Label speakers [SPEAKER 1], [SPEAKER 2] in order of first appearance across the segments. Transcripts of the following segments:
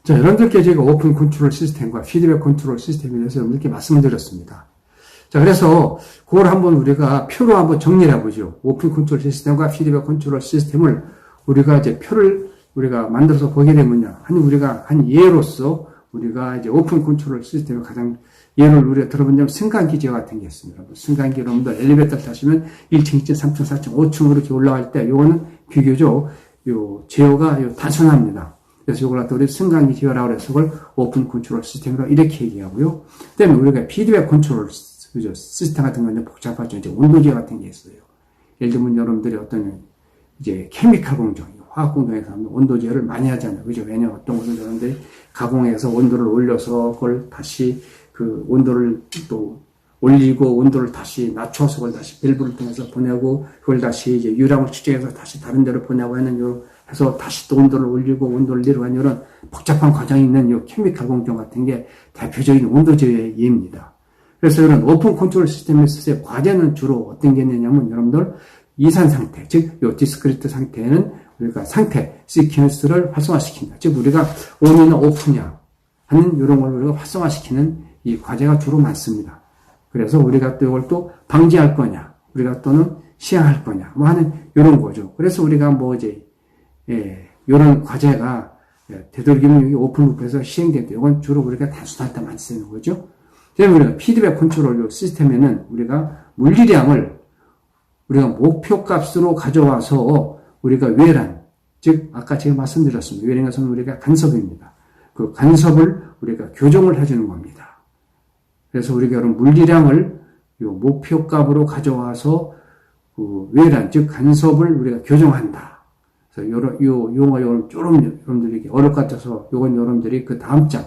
[SPEAKER 1] 자, 여러분들께 제가 오픈 컨트롤 시스템과 피드백 컨트롤 시스템에 대해서 여러분들께 말씀드렸습니다. 자, 그래서 그걸 한번 우리가 표로 한번 정리를 해보죠. 오픈 컨트롤 시스템과 피드백 컨트롤 시스템을 우리가 이제 표를 우리가 만들어서 보게 되면요. 우리가 한 예로서 우리가 이제 오픈 컨트롤 시스템을 가장 예를 우리가 들어본 승강기 제어 같은 게 있습니다. 승강기 여러분들 엘리베이터를 타시면 1층, 2층, 3층, 4층, 5층으로 이렇게 올라갈 때 요거는 비교적 제어가 단순합니다. 그래서 이걸 갖다 우리 승강기 제어라고 해서 그걸 오픈 컨트롤 시스템으로 이렇게 얘기하고요. 그 다음에 우리가 피드백 컨트롤 시스템 같은 건 복잡하죠. 이제 온도 제어 같은 게 있어요. 예를 들면 여러분들이 어떤 이제 케미칼 공정, 화학 공정에서 하면 온도 제어를 많이 하잖아요. 그죠? 왜냐면 어떤 것은 여러분들이 가공해서 온도를 올려서 그걸 다시 그 온도를 또 올리고 온도를 다시 낮춰서 그걸 다시 밸브를 통해서 보내고 그걸 다시 이제 유량을 추적해서 다시 다른 데로 보내고 하는 해서 다시 또 온도를 올리고 온도를 내려가는 이런 복잡한 과정이 있는 요 케미칼 공정 같은 게 대표적인 온도 제어의 예입니다. 그래서 이런 오픈 컨트롤 시스템에서의 과제는 주로 어떤 게 있느냐면 여러분들 이산 상태, 즉 요 디스크리트 상태에는 우리가 상태 시퀀스를 활성화시킨다. 즉 우리가 온이나 오프냐 하는 이런 걸 우리가 활성화시키는 이 과제가 주로 많습니다. 그래서 우리가 또 이걸 또 방지할 거냐, 우리가 또는 시행할 거냐, 뭐 하는 이런 거죠. 그래서 우리가 뭐 이제 이런 과제가 되도록이면 여기 오픈루프에서 시행될 때 이건 주로 우리가 단순할 때 많이 쓰는 거죠. 그래서 우리가 피드백 컨트롤 시스템에는 우리가 물리량을 우리가 목표 값으로 가져와서 우리가 외란, 즉 아까 제가 말씀드렸습니다. 외란 것은 우리가 간섭입니다. 그 간섭을 우리가 교정을 해주는 겁니다. 그래서 우리가 이런 물리량을 요 목표 값으로 가져와서 그 외란, 즉 간섭을 우리가 교정한다. 그래서 요 용어 좀 여러분들이 어려울 것 같아서 요건 여러분들이 그 다음 장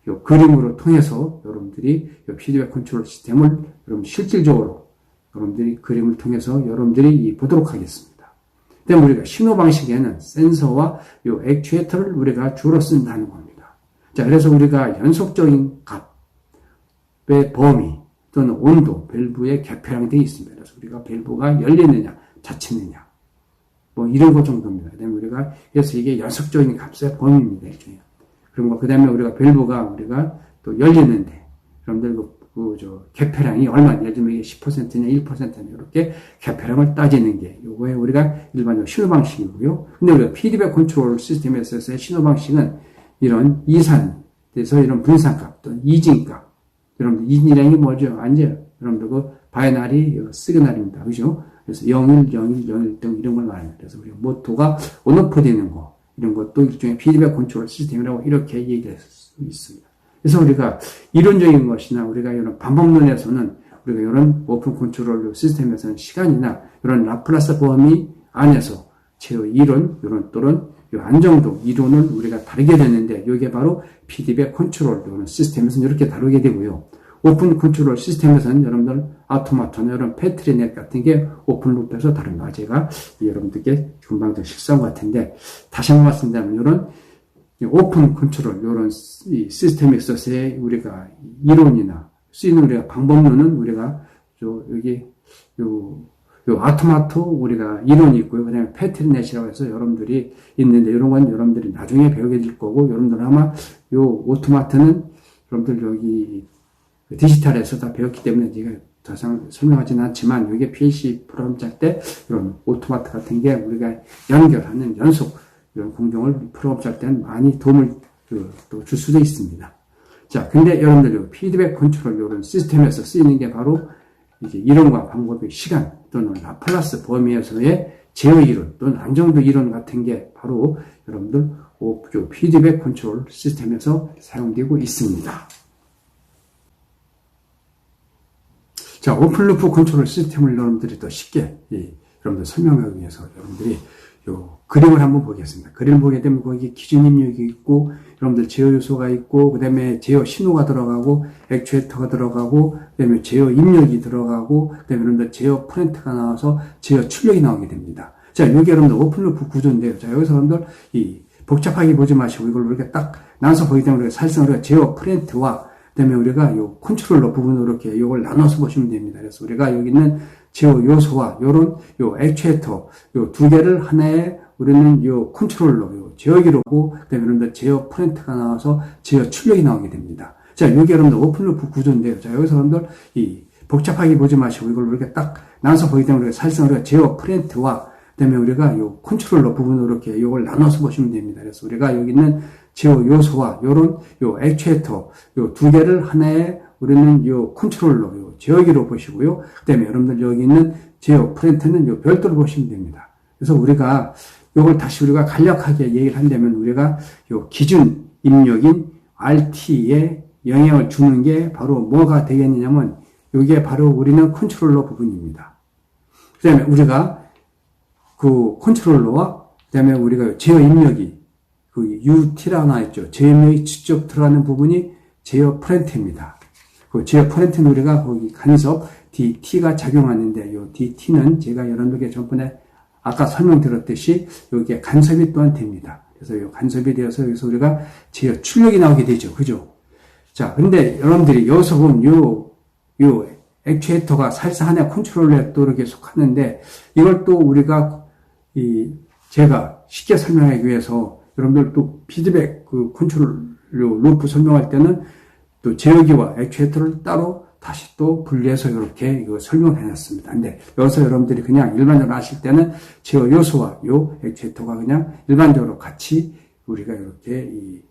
[SPEAKER 1] 요 그림으로 통해서 여러분들이 요 피드백 컨트롤 시스템을 여러분 실질적으로 여러분들이 그림을 통해서 여러분들이 보도록 하겠습니다. 그다음에 우리가 신호 방식에는 센서와 요 액추에이터를 우리가 주로 쓴다는 겁니다. 자, 그래서 우리가 연속적인 값의 범위 또는 온도, 밸브의 개폐량 등이 있습니다. 그래서 우리가 밸브가 열리느냐, 닫히느냐, 뭐 이런 것 정도입니다. 그다음에 우리가 그래서 이게 연속적인 값의 범위입니다. 그런 거. 그다음에 우리가 밸브가 우리가 또 열리는데 여러분들 개폐량이 얼마, 예를 들면 이게 10%냐 1%냐 이렇게 개폐량을 따지는 게 요거에 우리가 일반적으로 신호 방식이고요. 근데 우리가 피드백 컨트롤 시스템에서의 신호 방식은 이런 이산에서 이런 분산값 또는 이진값. 여러분들 이진이라는 게 뭐죠? 아니죠. 여러분들 그 바이너리 시그널입니다. 그죠? 그래서 01, 01, 01 등 이런 걸 말합니다. 그래서 우리가 모토가 온오프되는 거 이런 것도 일종의 피드백 컨트롤 시스템이라고 이렇게 얘기할 수 있습니다. 그래서 우리가 이론적인 것이나 우리가 이런 방법론에서는 우리가 이런 오픈 컨트롤 시스템에서는 시간이나 이런 라플라스 범위 안에서 제어 이론, 이런 또는 이 안정도 이론을 우리가 다루게 되는데 이게 바로 피드백 컨트롤 이런 시스템에서는 이렇게 다루게 되고요. 오픈 컨트롤 시스템에서는 여러분들 아토마토나 이런 패트리넷 같은 게 오픈 루프에서 다룬다. 제가 여러분들께 금방 좀 실수한 것 같은데 다시 한번 말씀드리면 이런 오픈 컨트롤 이런 이 시스템에 있어서의 우리가 이론이나 쓰이는 우리가 방법론은 우리가 여기 요 아토마토 우리가 이론이 있고요. 그다음에 패트리넷이라고 해서 여러분들이 있는데 이런 건 여러분들이 나중에 배우게 될 거고 여러분들 아마 요 오토마토는 여러분들 여기 디지털에서 다 배웠기 때문에 제가 더 이상 설명하지는 않지만 여기에 PLC 프로그램 짤 때 이런 오토마토 같은 게 우리가 연결하는 연속 이런 공정을 프로그램 짤 때는 많이 도움을 또 줄 수도 있습니다. 자, 근데 여러분들 피드백 컨트롤 이런 시스템에서 쓰이는 게 바로 이제 이론과 방법의 시간 또는 라플라스 범위에서의 제어 이론 또는 안정도 이론 같은 게 바로 여러분들 피드백 컨트롤 시스템에서 사용되고 있습니다. 자, 오픈루프 컨트롤 시스템을 여러분들이 더 쉽게 여러분들 설명하기 위해서 여러분들이 요 그림을 한번 보겠습니다. 그림을 보게 되면 거기 기준 입력이 있고 여러분들 제어 요소가 있고 그 다음에 제어 신호가 들어가고 액추에이터가 들어가고 그 다음에 제어 입력이 들어가고 그 다음에 여러분들 제어 프렌트가 나와서 제어 출력이 나오게 됩니다. 자, 여기 여러분들 오픈루프 구조인데요. 자, 여기서 여러분들 복잡하게 보지 마시고 이걸 우리가 딱 나눠서 보기 때문에 사실상 우리가 제어 프렌트와 그다음에 우리가 요 컨트롤러 부분으로 이렇게 요걸 나눠서 보시면 됩니다. 그래서 우리가 여기 있는 제어 요소와 요런 요 액추에이터 요 두 개를 하나의 우리는 요 컨트롤러 요 제어기로고, 그 다음에 여러분들 제어 프렌트가 나와서 제어 출력이 나오게 됩니다. 자, 이게 여러분들 오픈루프 구조인데요. 자, 여기서 여러분들 복잡하게 보지 마시고 이걸 우리가 딱 나눠서 보기 때문에 사실상 우리가 제어 프렌트와 그다음에 우리가 요 컨트롤러 부분으로 이렇게 이걸 나눠서 보시면 됩니다. 그래서 우리가 여기 있는 제어 요소와 요런 요 액추에이터 요 두 개를 하나의 우리는 요 컨트롤러 요 제어기로 보시고요. 그다음에 여러분들 여기 있는 제어 프렌트는 요 별도로 보시면 됩니다. 그래서 우리가 요걸 다시 우리가 간략하게 얘기를 한다면 우리가 요 기준 입력인 RT에 영향을 주는 게 바로 뭐가 되겠느냐면 이게 바로 우리는 컨트롤러 부분입니다. 그 다음에 우리가 그 컨트롤러와 그 다음에 우리가 제어 입력이 그 UT라고 나와있죠. 제어 입력이 직접 들어가는 부분이 제어 프렌트입니다. 그 제어 프렌트는 우리가 거기 간섭 DT가 작용하는데 요 DT는 제가 여러분들께 전번에 아까 설명드렸듯이 여기에 간섭이 또한 됩니다. 그래서 요 간섭이 되어서 여기서 우리가 제어 출력이 나오게 되죠. 그죠? 자, 근데 여러분들이 여기서 보면 요 액추에이터가 사실상 하나의 컨트롤러에 또 이렇게 속하는데 이걸 또 우리가 제가 쉽게 설명하기 위해서 여러분들 또 피드백 그 컨트롤 루프 설명할 때는 또 제어기와 액추에이터를 따로 다시 또 분리해서 이렇게 이거 설명을 해놨습니다. 근데 여기서 여러분들이 그냥 일반적으로 아실 때는 제어 요소와 요 액추에이터가 그냥 일반적으로 같이 우리가 이렇게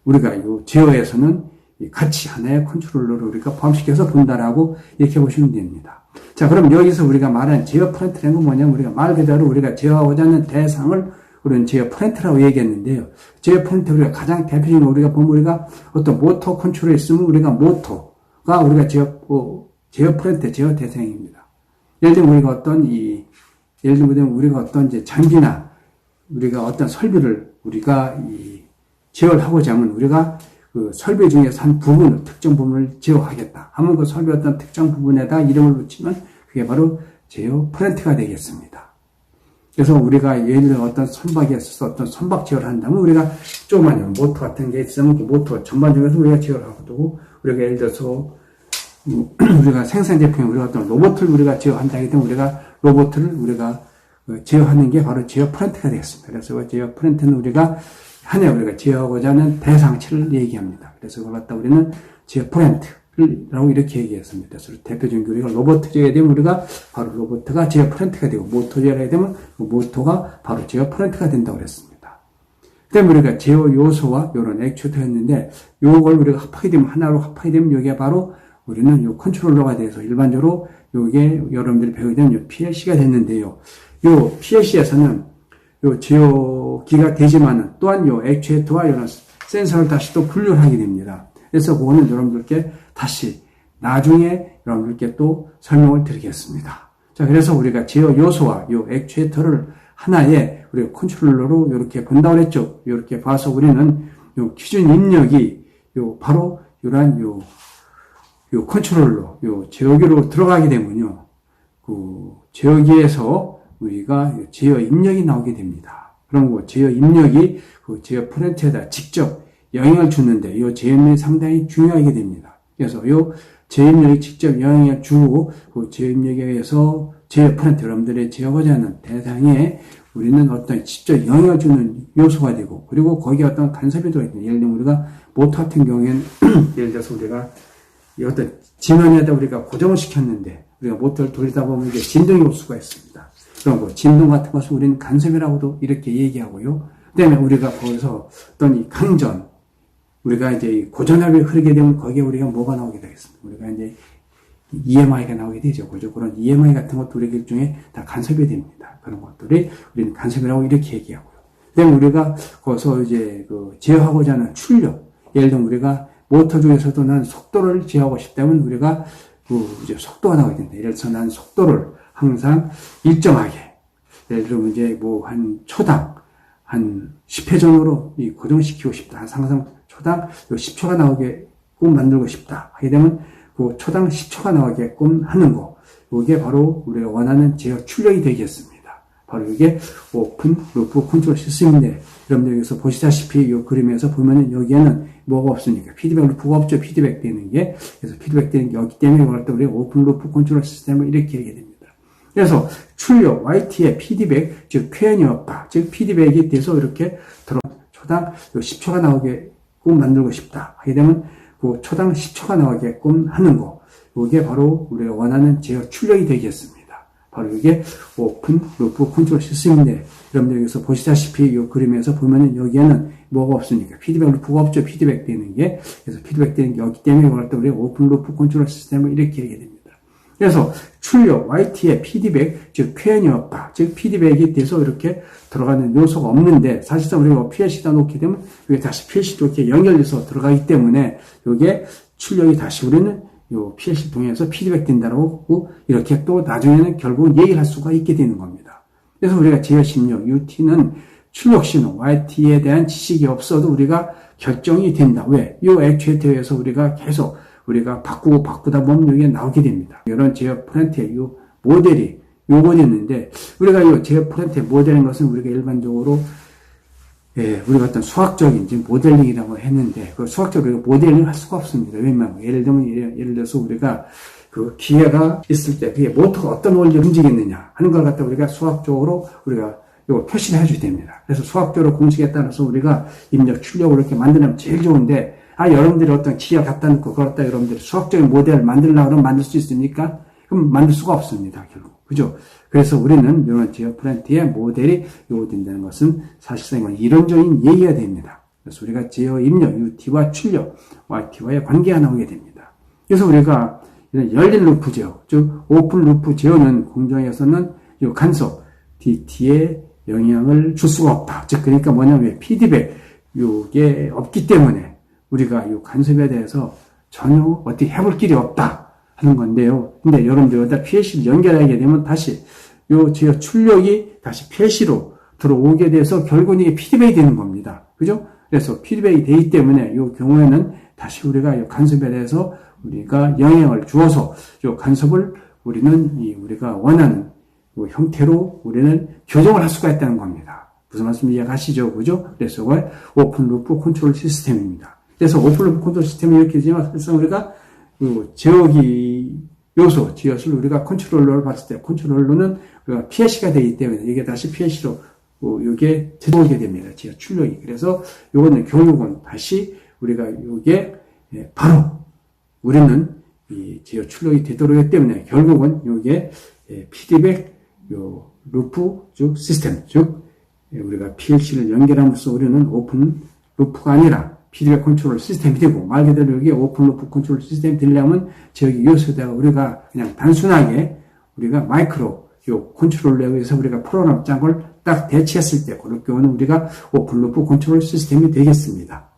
[SPEAKER 1] 우리가 요 제어에서는 같이 하나의 컨트롤러를 우리가 포함시켜서 본다라고 이렇게 보시면 됩니다. 자, 그럼 여기서 우리가 말하는 제어 프렌트라는 건 뭐냐면 우리가 말 그대로 우리가 제어하고자 하는 대상을 우리는 제어 프렌트라고 얘기했는데요. 제어 프렌트 우리가 가장 대표적인 우리가 보면 우리가 어떤 모터 컨트롤에 있으면 우리가 모터가 우리가 제어 프렌트, 제어 대상입니다. 예를 들면 우리가 어떤 이제 장비나 우리가 어떤 설비를 우리가 제어를 하고자 하면 우리가 그 설비 중에서 한 부분을, 특정 부분을 제어하겠다 하면 그 설비 어떤 특정 부분에다 이름을 붙이면 그게 바로 제어 프렌트가 되겠습니다. 그래서 우리가 예를 들어 어떤 선박에 있어서 어떤 선박 제어를 한다면 우리가 조그만 모터 같은 게 있으면 그 모터 전반적으로 우리가 제어를 하고 두고 우리가 예를 들어서 우리가 생산 제품에 우리가 어떤 로봇을 우리가 제어한다 하기 때문에 우리가 로봇을 우리가 제어하는 게 바로 제어 프렌트가 되겠습니다. 그래서 제어 프렌트는 우리가 우리가 제어하고자 하는 대상치를 얘기합니다. 그래서 그걸 갖다 우리는 제어 프렌트라고 이렇게 얘기했습니다. 그래서 대표적인 우리가 로봇 제어해야 되면 우리가 바로 로봇가 제어 프렌트가 되고 모터 제어해야 되면 모터가 바로 제어 프렌트가 된다고 그랬습니다. 그 다음에 우리가 제어 요소와 이런 액추에이터가 있는데 요걸 우리가 합하게 되면 하나로 합하게 되면 이게 바로 우리는 요 컨트롤러가 돼서 일반적으로 요게 여러분들이 배우게 되면 요 PLC가 됐는데요. 요 PLC에서는 요 제어기가 되지만은 또한 요 액추에이터와 이런 센서를 다시 또 분류를 하게 됩니다. 그래서 그거는 여러분들께 다시 나중에 여러분들께 또 설명을 드리겠습니다. 자, 그래서 우리가 제어 요소와 요 액추에이터를 하나의 우리가 컨트롤러로 이렇게 본다고 했죠. 이렇게 봐서 우리는 요 기준 입력이 요 바로 이러한 요 컨트롤러, 요 제어기로 들어가게 되면요. 그 제어기에서 우리가 제어 입력이 나오게 됩니다. 그럼 그 제어 입력이 그 제어 프렌트에다 직접 영향을 주는데 이 제어 입력이 상당히 중요하게 됩니다. 그래서 이 제어 입력이 직접 영향을 주고 그 제어 입력에 의해서 제어 프렌트 여러분들의 제어하고자 하는 대상에 우리는 어떤 직접 영향을 주는 요소가 되고 그리고 거기에 어떤 간섭이 들어있습니다. 예를 들면 우리가 모터 같은 경우에는 예를 들어서 우리가 어떤 진원에다 우리가 고정을 시켰는데 우리가 모터를 돌리다 보면 이게 진동이 올 수가 있습니다. 그런 거, 진동 같은 것을 우리는 간섭이라고도 이렇게 얘기하고요. 그 다음에 우리가 거기서 어떤 이 강전, 우리가 이제 고전압이 흐르게 되면 거기에 우리가 뭐가 나오게 되겠습니까? 우리가 이제 EMI가 나오게 되죠. 그죠? 그런 EMI 같은 것도 우리 일종의 다 간섭이 됩니다. 그런 것들이 우리는 간섭이라고 이렇게 얘기하고요. 그 다음에 우리가 거기서 이제 그 제어하고자 하는 출력, 예를 들면 우리가 모터 중에서도 난 속도를 제어하고 싶다면 우리가 그 이제 속도가 나오게 된다. 예를 들어서 난 속도를 항상 일정하게, 예를 들면 이제 뭐 한 초당 한 10회 정도로 고정시키고 싶다. 항상 초당 10초가 나오게끔 만들고 싶다. 하게 되면 그 초당 10초가 나오게끔 하는 거. 이게 바로 우리가 원하는 제어 출력이 되겠습니다. 바로 이게 오픈 루프 컨트롤 시스템인데, 여러분들 여기서 보시다시피 이 그림에서 보면은 여기에는 뭐가 없으니까 피드백 루프가 없죠. 피드백 되는 게. 그래서 피드백 되는 게 없기 때문에 이걸 또 우리가 오픈 루프 컨트롤 시스템을 이렇게 하게 됩니다. 그래서 출력, YT의 피드백, 즉 표현이 없다. 즉 피드백에 대해서 이렇게 초당 10초가 나오게끔 만들고 싶다. 하게 되면 그 초당 10초가 나오게끔 하는 거. 이게 바로 우리가 원하는 제어 출력이 되겠습니다. 바로 이게 오픈 루프 컨트롤 시스템인데, 여러분들 여기서 보시다시피 이 그림에서 보면은 여기에는 뭐가 없으니까 피드백 루프가 없죠. 피드백 되는 게. 그래서 피드백 되는 게 없기 때문에 이걸 또 우리가 오픈 루프 컨트롤 시스템을 이렇게 하게 됩니다. 그래서 출력, YT의 피드백, 즉 표현이 없다. 즉 피드백에 대해서 이렇게 들어가는 요소가 없는데, 사실상 우리가 PLC에다 놓게 되면 이게 다시 PLC로 이렇게 연결돼서 들어가기 때문에 이게 출력이 다시 우리는 요 PLC 통해서 피드백 된다고 이렇게 또 나중에는 결국은 얘기를 할 수가 있게 되는 겁니다. 그래서 우리가 제어 심력, UT는 출력 신호, YT에 대한 지식이 없어도 우리가 결정이 된다. 왜? 이 액추에이터에서 우리가 계속 우리가 바꾸다 보면 여기에 나오게 됩니다. 이런 제어 프렌트의 이 모델이 요거 있는데, 우리가 이 제어 프렌트의 모델인 것은 우리가 일반적으로 우리가 어떤 수학적인 모델링이라고 했는데, 그 수학적으로 모델링을 할 수가 없습니다. 왜냐하면 예를 들어서 우리가 그 기계가 있을 때 그게 모터가 어떤 원리로 움직이느냐 하는 걸 갖다 우리가 수학적으로 우리가 이거 표시를 해줘야 됩니다. 그래서 수학적으로 공식에 따라서 우리가 입력, 출력을 이렇게 만들면 제일 좋은데, 여러분들이 어떤 기계 갖다 놓고 그걸 갖다 여러분들이 수학적인 모델을 만들려고 그러면 만들 수 있습니까? 그럼 만들 수가 없습니다, 결국. 그죠? 그래서 우리는 이런 제어 프렌트의 모델이 요구된다는 것은 사실상 이론적인 얘기가 됩니다. 그래서 우리가 제어 입력, UT와 출력, YT와의 관계가 나오게 됩니다. 그래서 우리가 이런 열린 루프 제어, 즉 오픈 루프 제어는 공정에서는 이 간섭, DT에 영향을 줄 수가 없다. 즉 그러니까 뭐냐면 피드백, 이게 없기 때문에 우리가 이 간섭에 대해서 전혀 어떻게 해볼 길이 없다 하는 건데요. 근데 여러분들 여기다 PLC를 연결하게 되면 다시 요 제어 출력이 다시 PLC로 들어오게 돼서 결국은 이게 피드백이 되는 겁니다. 그죠? 그래서 피드백이 되기 때문에 이 경우에는 다시 우리가 이 간섭에 대해서 우리가 영향을 주어서 이 간섭을 우리는 우리가 원하는 이 형태로 우리는 교정을 할 수가 있다는 겁니다. 무슨 말씀인지 이해가시죠? 그죠? 그래서 그걸 오픈 루프 컨트롤 시스템입니다. 그래서 오픈 루프 컨트롤 시스템이 이렇게 되지만 사실상 우리가 그 제어기 요소, 지엇을 우리가 컨트롤러를 봤을 때 컨트롤러는 우리가 PLC가 되기 때문에 이게 다시 PLC로 이게 들어오게 됩니다. 지어 출력이. 그래서 요거는 결국은 다시 우리가 요게 바로 우리는 이 지어 출력이 되도록 하기 때문에 결국은 요게 피드백 요 루프 즉 시스템 즉 우리가 PLC를 연결함으로써 우리는 오픈 루프가 아니라 피드백 컨트롤 시스템이 되고, 말 그대로 여기 오픈 루프 컨트롤 시스템이 되려면 저기 요소에다가 우리가 그냥 단순하게 우리가 마이크로 요 컨트롤러에 의해서 우리가 프로그램 짝을 딱 대치했을 때 그럴 경우는 우리가 오픈 루프 컨트롤 시스템이 되겠습니다.